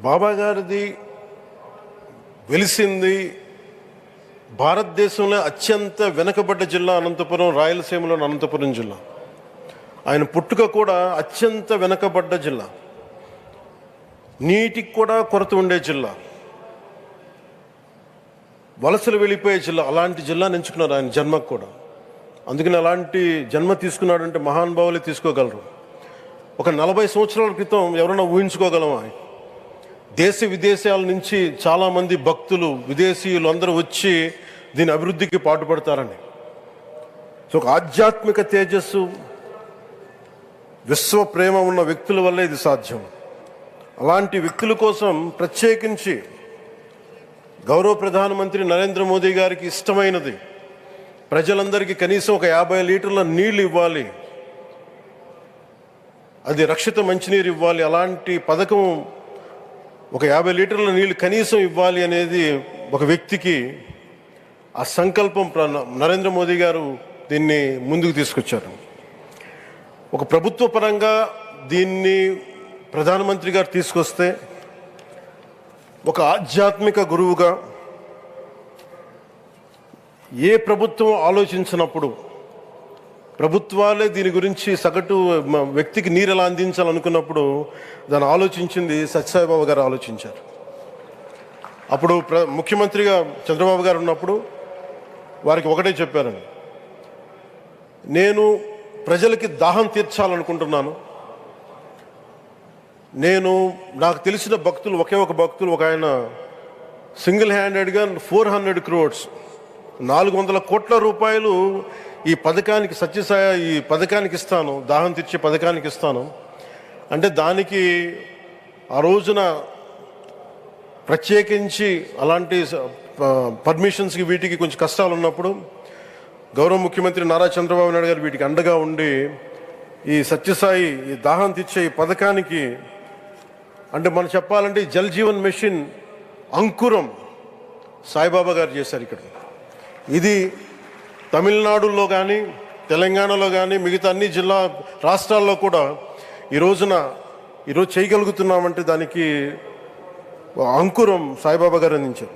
బాబా గారిది వెలిసింది భారతదేశంలో అత్యంత వెనుకబడ్డ జిల్లా అనంతపురం, రాయలసీమలోని అనంతపురం జిల్లా. ఆయన పుట్టుక కూడా అత్యంత వెనుకబడ్డ జిల్లా, నీటికి కూడా కొరత ఉండే జిల్లా, వలసలు వెళ్ళిపోయే జిల్లా. అలాంటి జిల్లాని ఎంచుకున్నారు ఆయన జన్మకు కూడా. అందుకని అలాంటి జన్మ తీసుకున్నాడంటే మహానుభావులే తీసుకోగలరు. ఒక 40 సంవత్సరాల క్రితం ఎవరైనా ఊహించుకోగలమా? దేశ విదేశాల నుంచి చాలామంది భక్తులు, విదేశీయులు అందరూ వచ్చి దీని అభివృద్ధికి పాటుపడతారని. సో ఒక ఆధ్యాత్మిక తేజస్సు, విశ్వ ప్రేమ ఉన్న వ్యక్తుల వల్లే ఇది సాధ్యం. అలాంటి వ్యక్తుల కోసం ప్రత్యేకించి గౌరవ ప్రధానమంత్రి నరేంద్ర మోదీ గారికి ఇష్టమైనది ప్రజలందరికీ కనీసం ఒక 50 లీటర్ల నీళ్ళు ఇవ్వాలి, అది రక్షిత మంచినీరు ఇవ్వాలి. అలాంటి పథకం, ఒక 50 లీటర్ల నీళ్ళు కనీసం ఇవ్వాలి అనేది ఒక వ్యక్తికి ఆ సంకల్పం నరేంద్ర మోదీ గారు దీన్ని ముందుకు తీసుకొచ్చారు. ఒక ప్రభుత్వ పరంగా దీన్ని ప్రధానమంత్రి గారు తీసుకొస్తే, ఒక ఆధ్యాత్మిక గురువుగా ఏ ప్రభుత్వం ఆలోచించినప్పుడు, ప్రభుత్వాలే దీని గురించి సగటు వ్యక్తికి నీరు ఎలా అందించాలనుకున్నప్పుడు దాన్ని ఆలోచించింది సత్యసాయిబాబా గారు ఆలోచించారు. అప్పుడు ముఖ్యమంత్రిగా చంద్రబాబు గారు ఉన్నప్పుడు వారికి ఒకటే చెప్పారండి, నేను ప్రజలకి దాహం తీర్చాలనుకుంటున్నాను. నాకు తెలిసిన భక్తులు, ఒకే ఒక భక్తులు, ఒక ఆయన సింగిల్ హ్యాండెడ్గా 400 crores 400 కోట్ల రూపాయలు ఈ పథకానికి, సత్యసాయి ఈ పథకానికి ఇస్తాను, దాహం తీర్చే పథకానికి ఇస్తాను అంటే, దానికి ఆ రోజున ప్రత్యేకించి అలాంటి పర్మిషన్స్కి వీటికి కొంచెం కష్టాలు ఉన్నప్పుడు గౌరవ ముఖ్యమంత్రి నారా చంద్రబాబు నాయుడు గారు వీటికి అండగా ఉండి ఈ సత్యసాయి, ఈ దాహం తీర్చే ఈ పథకానికి, అంటే మనం చెప్పాలంటే జల్ జీవన్ మిషన్ అంకురం సాయిబాబా గారు చేశారు ఇక్కడ. ఇది తమిళనాడులో కానీ, తెలంగాణలో కానీ, మిగతా అన్ని రాష్ట్రాల్లో కూడా ఈరోజు చేయగలుగుతున్నామంటే దానికి అంకురం సాయిబాబా గారు అందించారు.